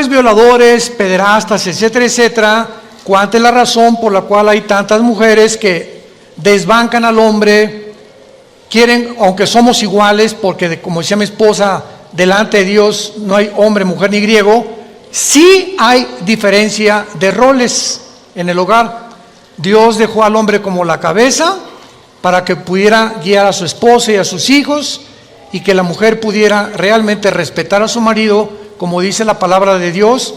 violadores, pederastas, etcétera, etcétera. ¿Cuál es la razón por la cual hay tantas mujeres que desbancan al hombre? Quieren, aunque somos iguales, porque como decía mi esposa, delante de Dios no hay hombre, mujer ni griego, sí hay diferencia de roles en el hogar. Dios dejó al hombre como la cabeza para que pudiera guiar a su esposa y a sus hijos, y que la mujer pudiera realmente respetar a su marido, como dice la palabra de Dios.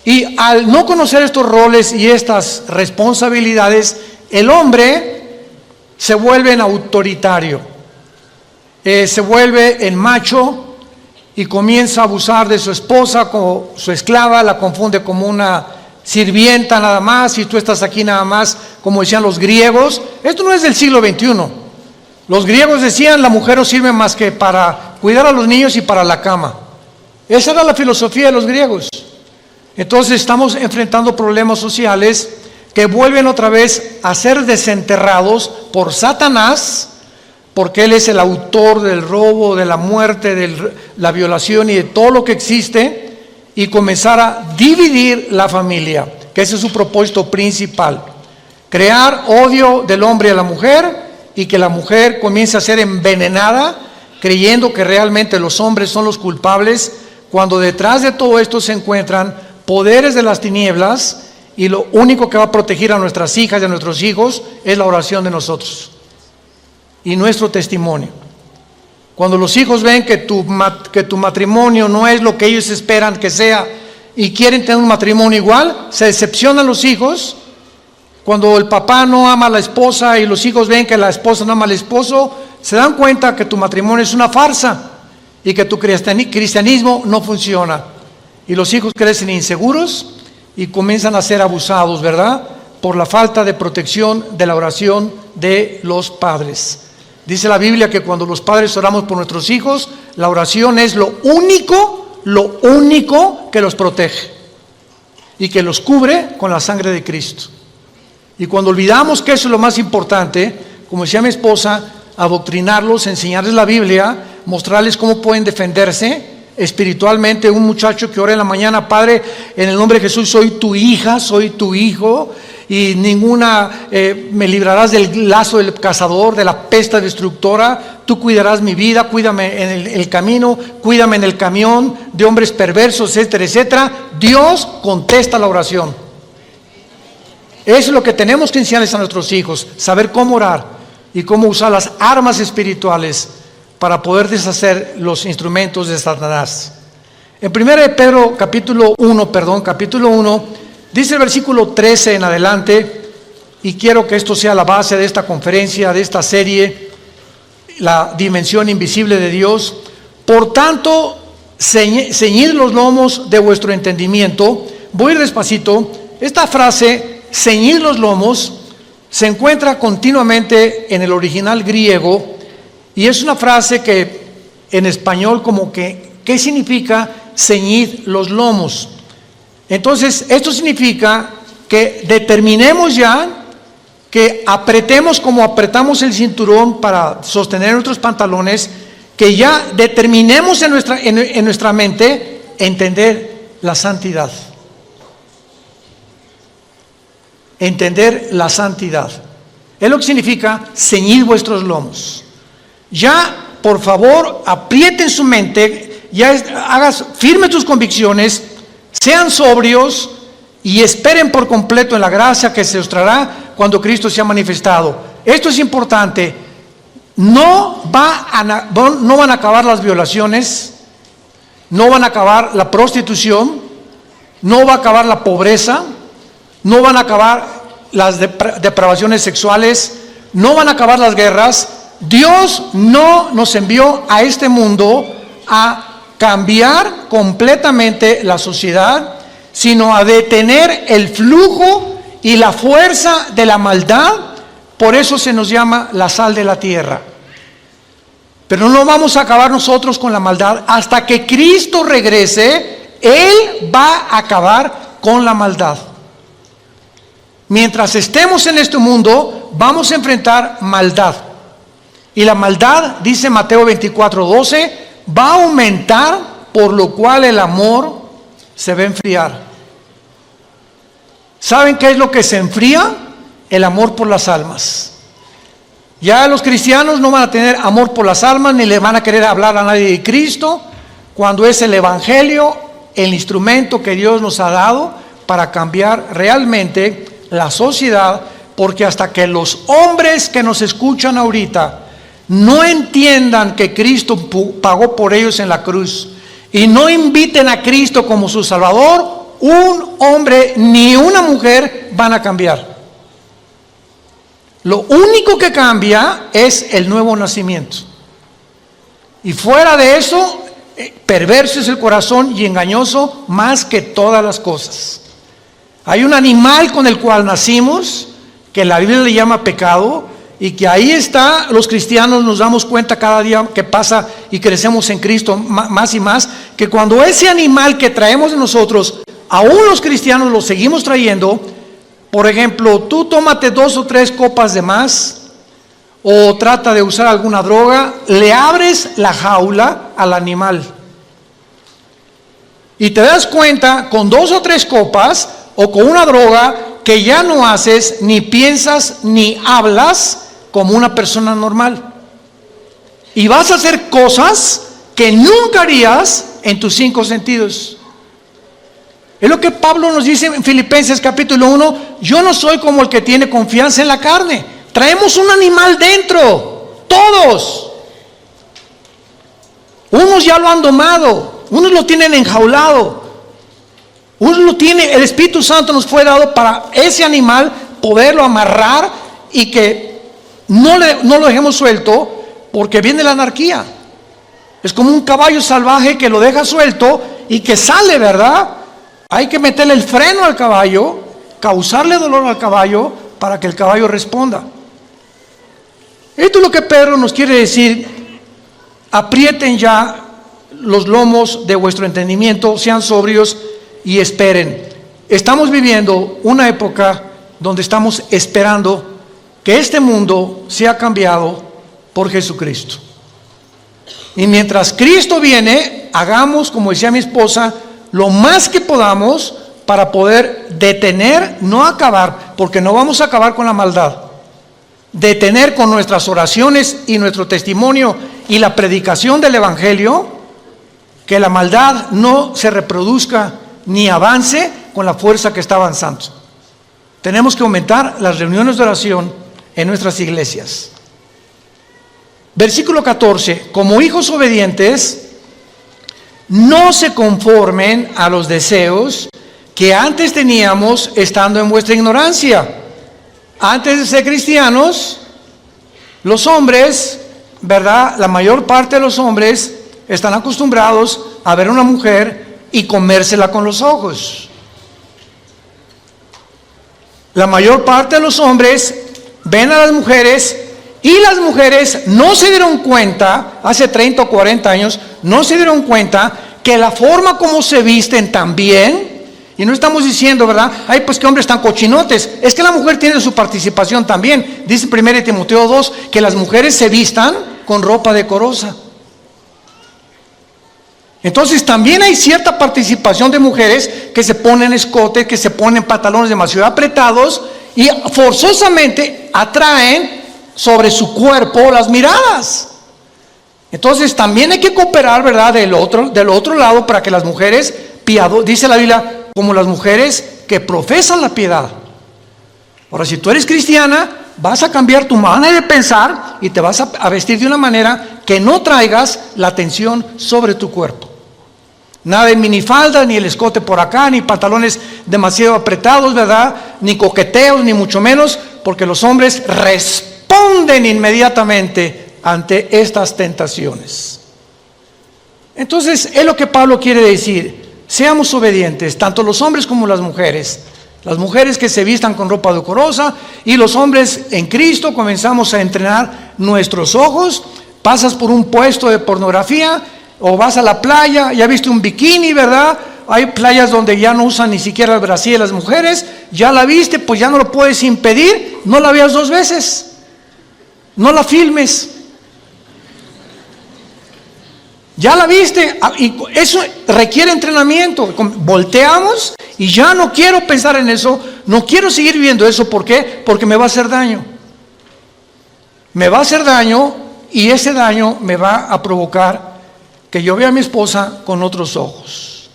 Y al no conocer estos roles y estas responsabilidades, el hombre se vuelve en autoritario, se vuelve en macho y comienza a abusar de su esposa como su esclava, la confunde como una sirvienta nada más, y tú estás aquí nada más, como decían los griegos. Esto no es del siglo XXI. Los griegos decían, la mujer no sirve más que para cuidar a los niños y para la cama. Esa era la filosofía de los griegos. Entonces estamos enfrentando problemas sociales que vuelven otra vez a ser desenterrados por Satanás, porque él es el autor del robo, de la muerte, de la violación y de todo lo que existe, y comenzar a dividir la familia, que ese es su propósito principal: crear odio del hombre a la mujer, y que la mujer comience a ser envenenada creyendo que realmente los hombres son los culpables, cuando detrás de todo esto se encuentran poderes de las tinieblas, y lo único que va a proteger a nuestras hijas y a nuestros hijos es la oración de nosotros y nuestro testimonio. Cuando los hijos ven que tu matrimonio no es lo que ellos esperan que sea y quieren tener un matrimonio igual, se decepcionan los hijos. Cuando el papá no ama a la esposa y los hijos ven que la esposa no ama al esposo, se dan cuenta que tu matrimonio es una farsa y que tu cristianismo no funciona. Y los hijos crecen inseguros y comienzan a ser abusados, ¿verdad?, por la falta de protección de la oración de los padres. Dice la Biblia que cuando los padres oramos por nuestros hijos, la oración es lo único que los protege y que los cubre con la sangre de Cristo. Y cuando olvidamos que eso es lo más importante, como decía mi esposa, adoctrinarlos, enseñarles la Biblia, mostrarles cómo pueden defenderse espiritualmente. Un muchacho que ora en la mañana: Padre, en el nombre de Jesús, soy tu hija, soy tu hijo, y me librarás del lazo del cazador, de la peste destructora. Tú cuidarás mi vida, cuídame en el camino, cuídame en el camión de hombres perversos, etcétera, etcétera. Dios contesta la oración. Eso es lo que tenemos que enseñarles a nuestros hijos: saber cómo orar y cómo usar las armas espirituales para poder deshacer los instrumentos de Satanás. En 1 Pedro capítulo 1, dice el versículo 13 en adelante, y quiero que esto sea la base de esta conferencia, de esta serie, la dimensión invisible de Dios. Por tanto, ceñid los lomos de vuestro entendimiento. Voy a ir despacito. Esta frase, ceñid los lomos, se encuentra continuamente en el original griego, y es una frase que en español como que, ¿qué significa ceñid los lomos? Entonces, esto significa que determinemos ya, que apretemos como apretamos el cinturón para sostener nuestros pantalones, que ya determinemos en nuestra mente entender la santidad. Entender la santidad. Es lo que significa ceñid vuestros lomos. Ya, por favor, aprieten su mente, hagas firme tus convicciones, sean sobrios y esperen por completo en la gracia que se os traerá cuando Cristo sea manifestado. Esto es importante. No van a acabar las violaciones, no van a acabar la prostitución, no va a acabar la pobreza, no van a acabar las depravaciones sexuales, no van a acabar las guerras. Dios no nos envió a este mundo a cambiar completamente la sociedad, sino a detener el flujo y la fuerza de la maldad. Por eso se nos llama la sal de la tierra. Pero no vamos a acabar nosotros con la maldad. Hasta que Cristo regrese, Él va a acabar con la maldad. Mientras estemos en este mundo, vamos a enfrentar maldad. Y la maldad, dice Mateo 24:12, va a aumentar, por lo cual el amor se va a enfriar. ¿Saben qué es lo que se enfría? El amor por las almas. Ya los cristianos no van a tener amor por las almas, ni le van a querer hablar a nadie de Cristo, cuando es el Evangelio el instrumento que Dios nos ha dado para cambiar realmente la sociedad, porque hasta que los hombres que nos escuchan ahorita no entiendan que Cristo pagó por ellos en la cruz y no inviten a Cristo como su Salvador, un hombre ni una mujer van a cambiar. Lo único que cambia es el nuevo nacimiento. Y fuera de eso, perverso es el corazón y engañoso más que todas las cosas. Hay un animal con el cual nacimos, que la Biblia le llama pecado, y que ahí está, los cristianos nos damos cuenta cada día que pasa y crecemos en Cristo más y más, que cuando ese animal que traemos de nosotros, aún los cristianos lo seguimos trayendo. Por ejemplo, tú tómate 2 o 3 copas de más, o trata de usar alguna droga, le abres la jaula al animal. Y te das cuenta con 2 o 3 copas, o con una droga, que ya no haces, ni piensas, ni hablas como una persona normal. Y vas a hacer cosas que nunca harías en tus 5 sentidos. Es lo que Pablo nos dice en Filipenses capítulo 1, yo no soy como el que tiene confianza en la carne. Traemos un animal dentro, todos. Unos ya lo han domado, unos lo tienen enjaulado, unos lo tiene, el Espíritu Santo nos fue dado para ese animal poderlo amarrar y que no lo dejemos suelto, porque viene la anarquía. Es como un caballo salvaje que lo deja suelto y que sale, ¿verdad? Hay que meterle el freno al caballo, causarle dolor al caballo para que el caballo responda. Esto es lo que Pedro nos quiere decir: aprieten ya los lomos de vuestro entendimiento, sean sobrios y esperen. Estamos viviendo una época donde estamos esperando que este mundo sea cambiado por Jesucristo. Y mientras Cristo viene, hagamos, como decía mi esposa, lo más que podamos para poder detener, no acabar, porque no vamos a acabar con la maldad, detener con nuestras oraciones y nuestro testimonio y la predicación del Evangelio, que la maldad no se reproduzca ni avance con la fuerza que está avanzando. Tenemos que aumentar las reuniones de oración en nuestras iglesias. Versículo 14, como hijos obedientes, no se conformen a los deseos que antes teníamos estando en vuestra ignorancia. Antes de ser cristianos, los hombres, ¿verdad? La mayor parte de los hombres están acostumbrados a ver a una mujer y comérsela con los ojos. La mayor parte de los hombres ven a las mujeres, y las mujeres no se dieron cuenta, hace 30 o 40 años, no se dieron cuenta que la forma como se visten también, y no estamos diciendo, ¿verdad? Ay, pues qué hombres tan cochinotes. Es que la mujer tiene su participación también. Dice 1 Timoteo 2 que las mujeres se vistan con ropa decorosa. Entonces también hay cierta participación de mujeres que se ponen escotes, que se ponen pantalones demasiado apretados y forzosamente atraen sobre su cuerpo las miradas. Entonces también hay que cooperar, ¿verdad? Del otro lado, para que las mujeres dice la Biblia, como las mujeres que profesan la piedad. Ahora, si tú eres cristiana, vas a cambiar tu manera de pensar y te vas a vestir de una manera que no traigas la atención sobre tu cuerpo. Nada de minifalda, ni el escote por acá, ni pantalones demasiado apretados, ¿verdad? Ni coqueteos, ni mucho menos, porque los hombres responden inmediatamente ante estas tentaciones. Entonces, es lo que Pablo quiere decir: seamos obedientes, tanto los hombres como las mujeres. Las mujeres que se vistan con ropa decorosa, y los hombres en Cristo comenzamos a entrenar nuestros ojos. Pasas por un puesto de pornografía, o vas a la playa, ya viste un bikini, ¿verdad? Hay playas donde ya no usan ni siquiera el brasier las mujeres. Ya la viste, pues ya no lo puedes impedir. No la veas 2 veces, no la filmes. Ya la viste, y eso requiere entrenamiento. Volteamos y ya no quiero pensar en eso, no quiero seguir viendo eso. ¿Por qué? Porque me va a hacer daño. Me va a hacer daño y ese daño me va a provocar que yo vea a mi esposa con otros ojos.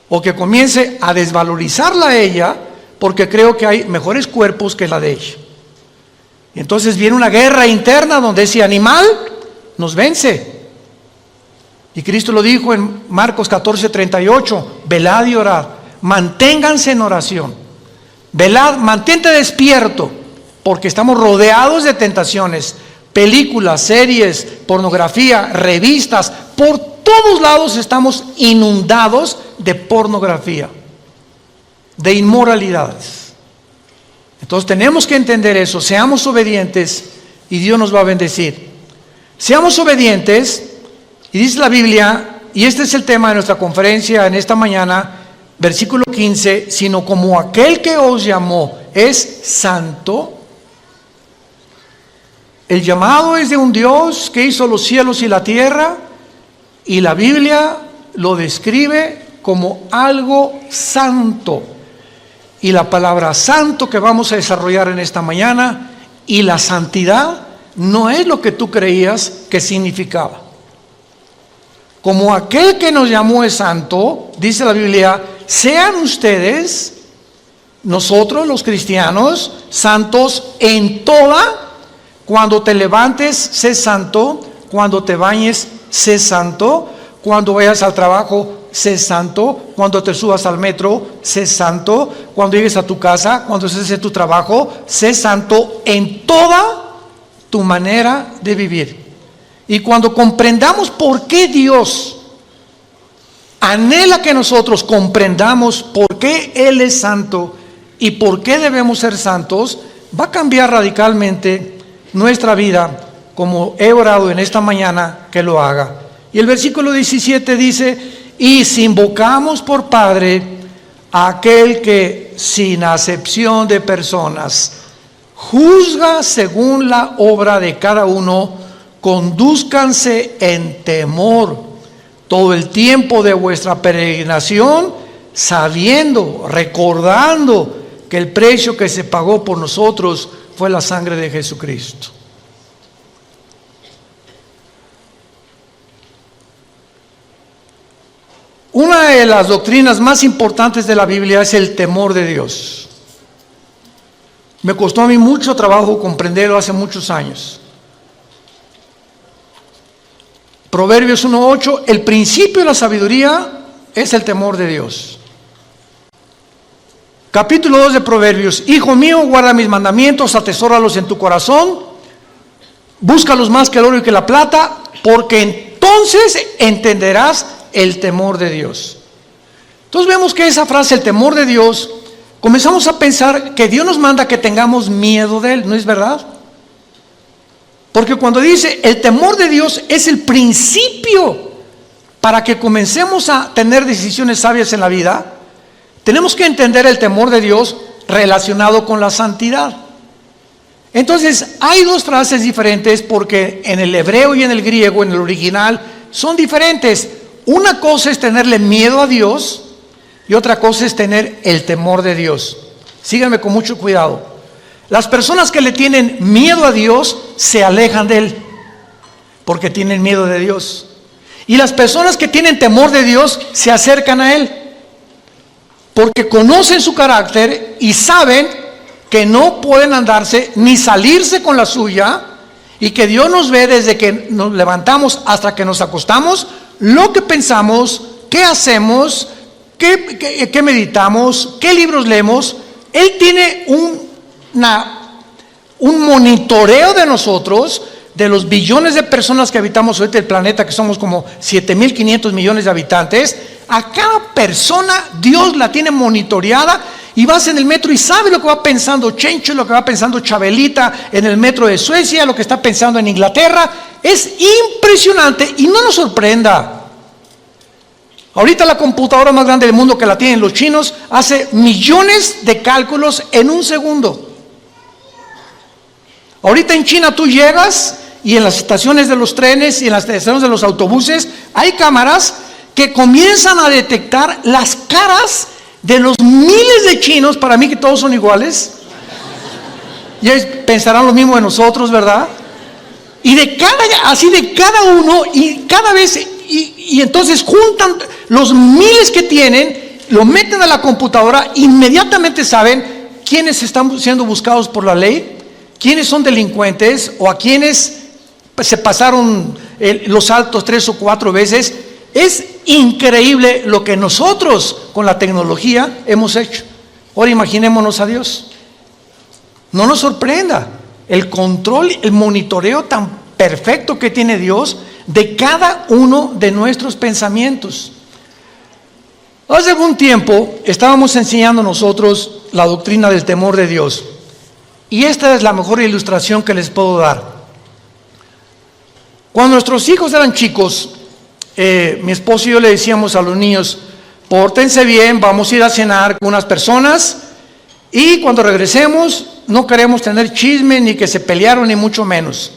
O que comience a desvalorizarla a ella porque creo que hay mejores cuerpos que la de ella. Y entonces viene una guerra interna donde ese animal nos vence. Y Cristo lo dijo en Marcos 14:38, velad y orad, manténganse en oración, velad, mantente despierto, porque estamos rodeados de tentaciones, películas, series, pornografía, revistas, por todos lados estamos inundados de pornografía, de inmoralidades. Entonces tenemos que entender eso, seamos obedientes y Dios nos va a bendecir. Seamos obedientes. Y dice la Biblia, y este es el tema de nuestra conferencia en esta mañana, versículo 15, sino como aquel que os llamó es santo. El llamado es de un Dios que hizo los cielos y la tierra, y la Biblia lo describe como algo santo. Y la palabra santo que vamos a desarrollar en esta mañana, y la santidad, no es lo que tú creías que significaba. Como aquel que nos llamó es santo, dice la Biblia, sean ustedes, nosotros los cristianos, santos en toda. Cuando te levantes, sé santo. Cuando te bañes, sé santo. Cuando vayas al trabajo, sé santo. Cuando te subas al metro, sé santo. Cuando llegues a tu casa, cuando estés en tu trabajo, sé santo en toda tu manera de vivir. Y cuando comprendamos por qué Dios anhela que nosotros comprendamos por qué Él es santo y por qué debemos ser santos, va a cambiar radicalmente nuestra vida, como he orado en esta mañana que lo haga. Y el versículo 17 dice, y si invocamos por Padre a aquel que sin acepción de personas juzga según la obra de cada uno, condúzcanse en temor todo el tiempo de vuestra peregrinación, sabiendo, recordando que el precio que se pagó por nosotros fue la sangre de Jesucristo. Una de las doctrinas más importantes de la Biblia es el temor de Dios. Me costó a mí mucho trabajo comprenderlo hace muchos años. Proverbios 1:8, el principio de la sabiduría es el temor de Dios. Capítulo 2 de Proverbios, hijo mío, guarda mis mandamientos, atesóralos en tu corazón, búscalos más que el oro y que la plata, porque entonces entenderás el temor de Dios. Entonces vemos que esa frase, el temor de Dios, comenzamos a pensar que Dios nos manda que tengamos miedo de Él, ¿no es verdad? Porque cuando dice el temor de Dios es el principio para que comencemos a tener decisiones sabias en la vida, tenemos que entender el temor de Dios relacionado con la santidad. Entonces hay dos frases diferentes porque en el hebreo y en el griego, en el original, son diferentes. Una cosa es tenerle miedo a Dios y otra cosa es tener el temor de Dios. Síganme con mucho cuidado. Las personas que le tienen miedo a Dios se alejan de Él porque tienen miedo de Dios. Y las personas que tienen temor de Dios se acercan a Él porque conocen su carácter y saben que no pueden andarse ni salirse con la suya, y que Dios nos ve desde que nos levantamos hasta que nos acostamos, lo que pensamos, qué hacemos, qué meditamos, qué libros leemos. Él tiene un monitoreo de nosotros, de los billones de personas que habitamos ahorita el planeta, que somos como 7.500 millones de habitantes. A cada persona Dios la tiene monitoreada, y vas en el metro y sabes lo que va pensando Chencho, lo que va pensando Chabelita en el metro de Suecia, lo que está pensando en Inglaterra. Es impresionante y no nos sorprenda. Ahorita la computadora más grande del mundo, que la tienen los chinos, hace millones de cálculos en un segundo. Ahorita en China tú llegas y en las estaciones de los trenes y en las estaciones de los autobuses hay cámaras que comienzan a detectar las caras de los miles de chinos, para mí que todos son iguales. Y pensarán lo mismo de nosotros, ¿verdad? Y de cada uno, y cada vez, y entonces juntan los miles que tienen, lo meten a la computadora, inmediatamente saben quiénes están siendo buscados por la ley, quiénes son delincuentes o a quienes se pasaron los altos 3 o 4 veces. Es increíble lo que nosotros con la tecnología hemos hecho. Ahora imaginémonos a Dios. No nos sorprenda el control, el monitoreo tan perfecto que tiene Dios de cada uno de nuestros pensamientos. Hace algún tiempo estábamos enseñando nosotros la doctrina del temor de Dios. Y esta es la mejor ilustración que les puedo dar. Cuando nuestros hijos eran chicos, mi esposo y yo le decíamos a los niños: pórtense bien, vamos a ir a cenar con unas personas y cuando regresemos no queremos tener chisme ni que se pelearon ni mucho menos.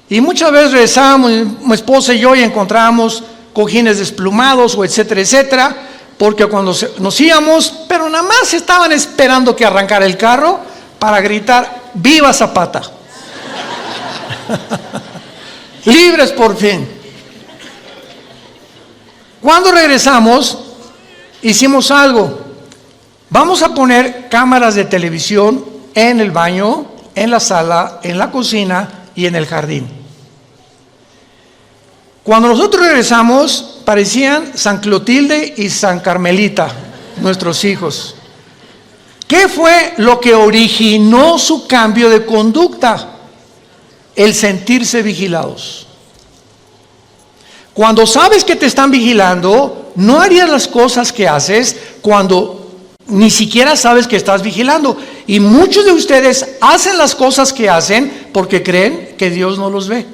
Y muchas veces regresábamos, mi esposa y yo, y encontrábamos cojines desplumados o etcétera, etcétera, porque cuando nos íbamos, pero nada más estaban esperando que arrancara el carro para gritar: ¡viva Zapata! Libres por fin. Cuando regresamos, hicimos algo. Vamos a poner cámaras de televisión en el baño, en la sala, en la cocina y en el jardín. Cuando nosotros regresamos, parecían San Clotilde y San Carmelita, nuestros hijos. ¿Qué fue lo que originó su cambio de conducta? El sentirse vigilados. Cuando sabes que te están vigilando, no harías las cosas que haces cuando ni siquiera sabes que estás vigilando. Y muchos de ustedes hacen las cosas que hacen porque creen que Dios no los ve.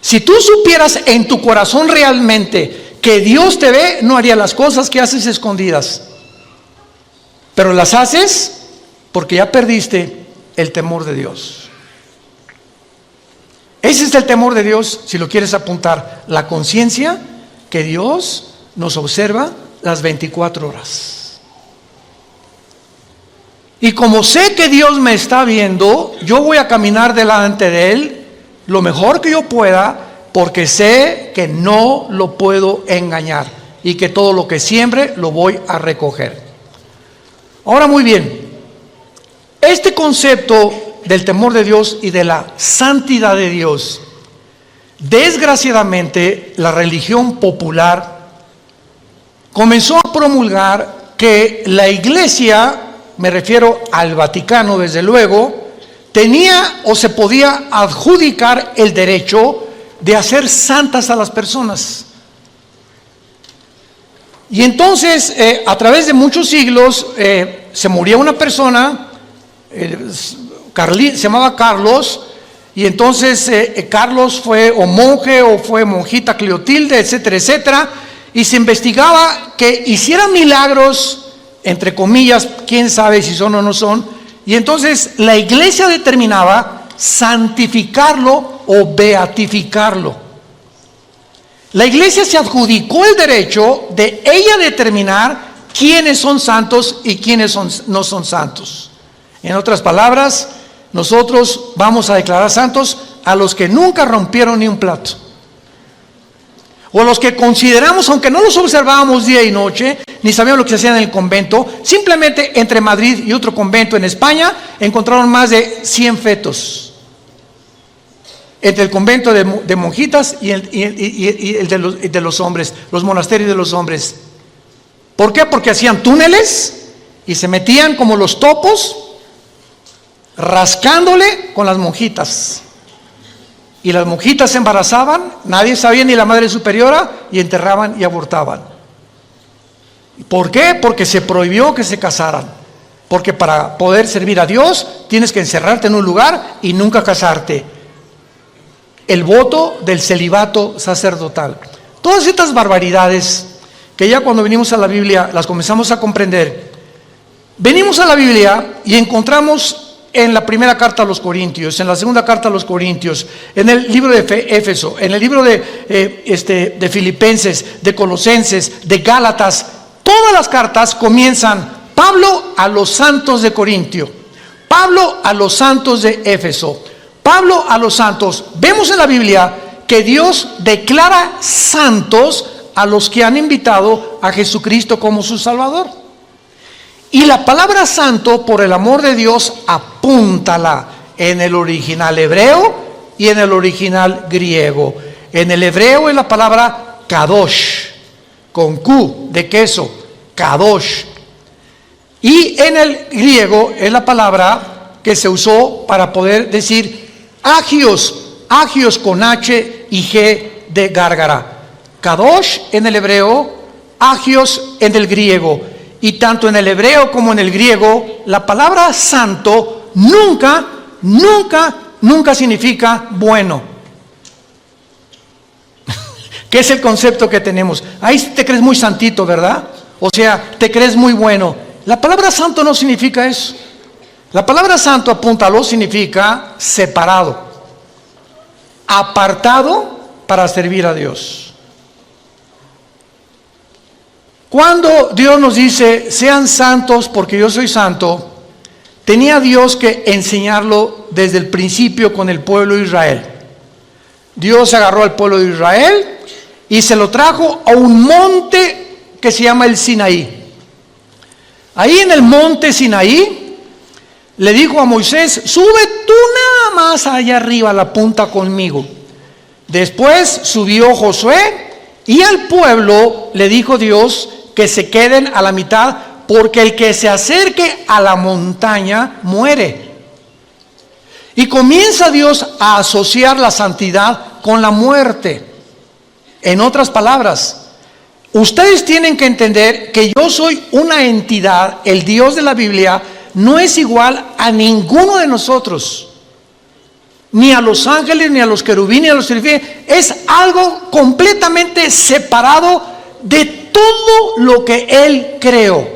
Si tú supieras en tu corazón realmente que Dios te ve, no harías las cosas que haces escondidas. Pero las haces porque ya perdiste el temor de Dios. Ese es el temor de Dios, si lo quieres apuntar. La conciencia que Dios nos observa las 24 horas. Y como sé que Dios me está viendo, yo voy a caminar delante de Él lo mejor que yo pueda, porque sé que no lo puedo engañar y que todo lo que siembre lo voy a recoger. Ahora, muy bien, este concepto del temor de Dios y de la santidad de Dios, desgraciadamente la religión popular comenzó a promulgar que la iglesia, me refiero al Vaticano desde luego, tenía o se podía adjudicar el derecho de hacer santas a las personas. Y entonces, a través de muchos siglos, se moría una persona, se llamaba Carlos, y entonces Carlos fue o monje o fue monjita Clotilde, etcétera, etcétera, y se investigaba que hiciera milagros, entre comillas, quién sabe si son o no son, y entonces la iglesia determinaba santificarlo o beatificarlo. La iglesia se adjudicó el derecho de ella determinar quiénes son santos y quiénes no son santos. En otras palabras, nosotros vamos a declarar santos a los que nunca rompieron ni un plato, o a los que consideramos, aunque no los observábamos día y noche, ni sabíamos lo que se hacía en el convento. Simplemente entre Madrid y otro convento en España encontraron más de 100 fetos. Entre el convento de monjitas y el de los hombres, los monasterios de los hombres. ¿Por qué? Porque hacían túneles y se metían como los topos, rascándole con las monjitas. Y las monjitas se embarazaban, nadie sabía, ni la madre superiora, y enterraban y abortaban. ¿Por qué? Porque se prohibió que se casaran. Porque para poder servir a Dios tienes que encerrarte en un lugar y nunca casarte. El voto del celibato sacerdotal. Todas estas barbaridades que ya cuando venimos a la Biblia las comenzamos a comprender. Venimos a la Biblia y encontramos en la primera carta a los Corintios, en la segunda carta a los Corintios, en el libro de Éfeso, en el libro de Filipenses, de Colosenses, de Gálatas, todas las cartas comienzan: Pablo a los santos de Corintio, Pablo a los santos de Éfeso, Pablo a los santos. Vemos en la Biblia que Dios declara santos a los que han invitado a Jesucristo como su Salvador. Y la palabra santo, por el amor de Dios, apúntala en el original hebreo y en el original griego. En el hebreo es la palabra kadosh, con Q de queso, kadosh. Y en el griego es la palabra que se usó para poder decir agios, agios con H y G de gárgara. Kadosh en el hebreo, agios en el griego. Y tanto en el hebreo como en el griego, la palabra santo nunca significa bueno. ¿Qué es el concepto que tenemos? Ahí te crees muy santito, ¿verdad? O sea, te crees muy bueno. La palabra santo no significa eso. La palabra santo, apúntalo, significa separado, apartado para servir a Dios. Cuando Dios nos dice, sean santos porque yo soy santo, tenía Dios que enseñarlo desde el principio con el pueblo de Israel. Dios agarró al pueblo de Israel y se lo trajo a un monte que se llama el Sinaí. Ahí en el monte Sinaí le dijo a Moisés: sube tú nada más allá arriba a la punta conmigo. Después subió Josué y al pueblo le dijo Dios que se queden a la mitad, porque el que se acerque a la montaña muere. Y comienza Dios a asociar la santidad con la muerte. En otras palabras, ustedes tienen que entender que yo soy una entidad. El Dios de la Biblia no es igual a ninguno de nosotros, ni a los ángeles, ni a los querubines, ni a los serafines. Es algo completamente separado de todo lo que Él creó.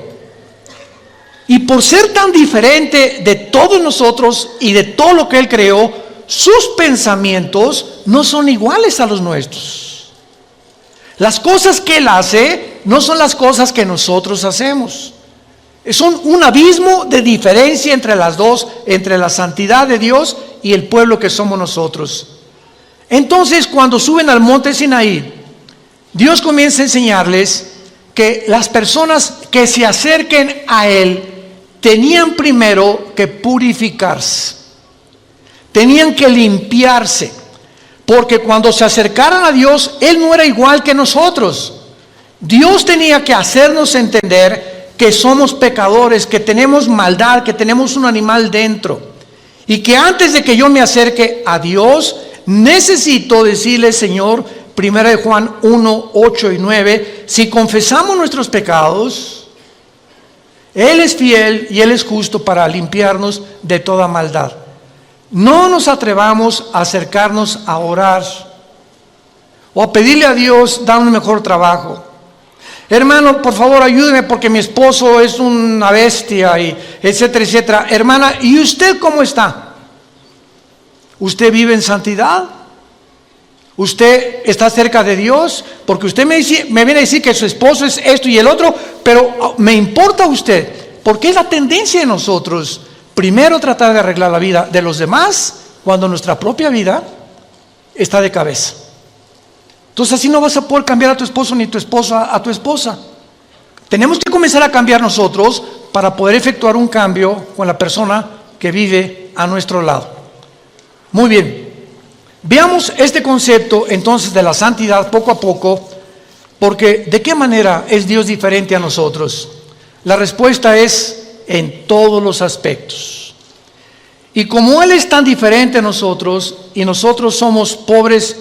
Y por ser tan diferente de todos nosotros y de todo lo que Él creó, sus pensamientos no son iguales a los nuestros. Las cosas que Él hace no son las cosas que nosotros hacemos. Son un abismo de diferencia entre las dos, entre la santidad de Dios y el pueblo que somos nosotros. Entonces, cuando suben al monte Sinaí, Dios comienza a enseñarles que las personas que se acerquen a Él tenían primero que purificarse, tenían que limpiarse, porque cuando se acercaran a Dios, Él no era igual que nosotros. Dios tenía que hacernos entender que somos pecadores, que tenemos maldad, que tenemos un animal dentro, y que antes de que yo me acerque a Dios, necesito decirle: Señor, 1 de Juan 1, 8 y 9, si confesamos nuestros pecados, Él es fiel y Él es justo para limpiarnos de toda maldad. No nos atrevamos a acercarnos a orar o a pedirle a Dios: dame un mejor trabajo. Hermano, por favor, ayúdeme porque mi esposo es una bestia, y etcétera, etcétera. Hermana, ¿y usted cómo está? ¿Usted vive en santidad? ¿Usted está cerca de Dios? Porque usted me viene a decir que su esposo es esto y el otro, pero me importa a usted, porque es la tendencia de nosotros primero tratar de arreglar la vida de los demás cuando nuestra propia vida está de cabeza. Entonces así no vas a poder cambiar a tu esposo ni tu esposa a tu esposa. Tenemos que comenzar a cambiar nosotros para poder efectuar un cambio con la persona que vive a nuestro lado. Muy bien. Veamos este concepto entonces de la santidad poco a poco, porque ¿de qué manera es Dios diferente a nosotros? La respuesta es en todos los aspectos. Y como Él es tan diferente a nosotros, y nosotros somos pobres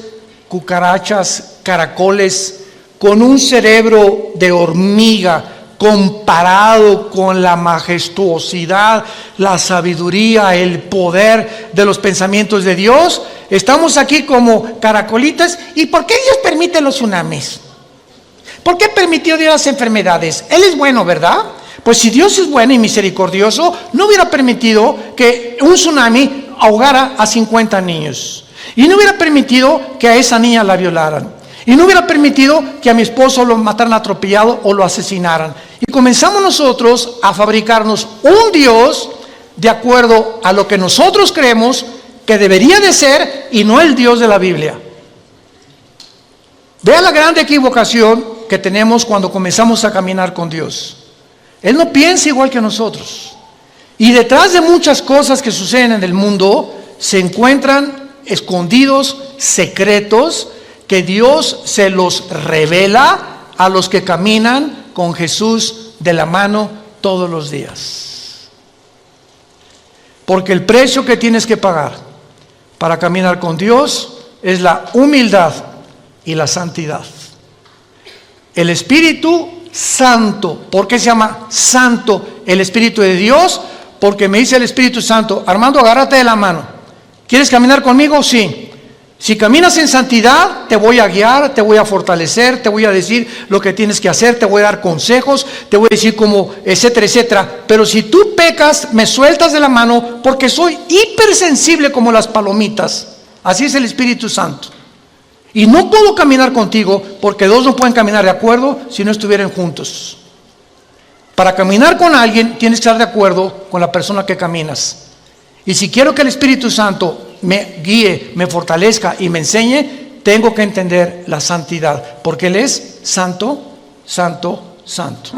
cucarachas, caracoles, con un cerebro de hormiga, comparado con la majestuosidad, la sabiduría, el poder de los pensamientos de Dios, estamos aquí como caracolitas. ¿Y por qué Dios permite los tsunamis? ¿Por qué permitió Dios las enfermedades? Él es bueno, ¿verdad? Pues si Dios es bueno y misericordioso, no hubiera permitido que un tsunami ahogara a 50 niños. Y no hubiera permitido que a esa niña la violaran. Y no hubiera permitido que a mi esposo lo mataran atropellado o lo asesinaran. Y comenzamos nosotros a fabricarnos un Dios de acuerdo a lo que nosotros creemos que debería de ser y no el Dios de la Biblia. Vea la gran equivocación que tenemos cuando comenzamos a caminar con Dios. Él no piensa igual que nosotros. Y detrás de muchas cosas que suceden en el mundo se encuentran escondidos secretos que Dios se los revela a los que caminan con Jesús de la mano todos los días. Porque el precio que tienes que pagar para caminar con Dios es la humildad y la santidad. El Espíritu Santo. ¿Por qué se llama Santo el Espíritu de Dios? Porque me dice el Espíritu Santo: Armando, agárrate de la mano. ¿Quieres caminar conmigo? Sí. Si caminas en santidad, te voy a guiar, te voy a fortalecer, te voy a decir lo que tienes que hacer, te voy a dar consejos, te voy a decir cómo, etcétera, etcétera. Pero si tú pecas, me sueltas de la mano, porque soy hipersensible como las palomitas. Así es el Espíritu Santo. Y no puedo caminar contigo, porque dos no pueden caminar de acuerdo si no estuvieran juntos. Para caminar con alguien tienes que estar de acuerdo con la persona que caminas. Y si quiero que el Espíritu Santo me guíe, me fortalezca y me enseñe, tengo que entender la santidad, porque Él es santo, santo, santo.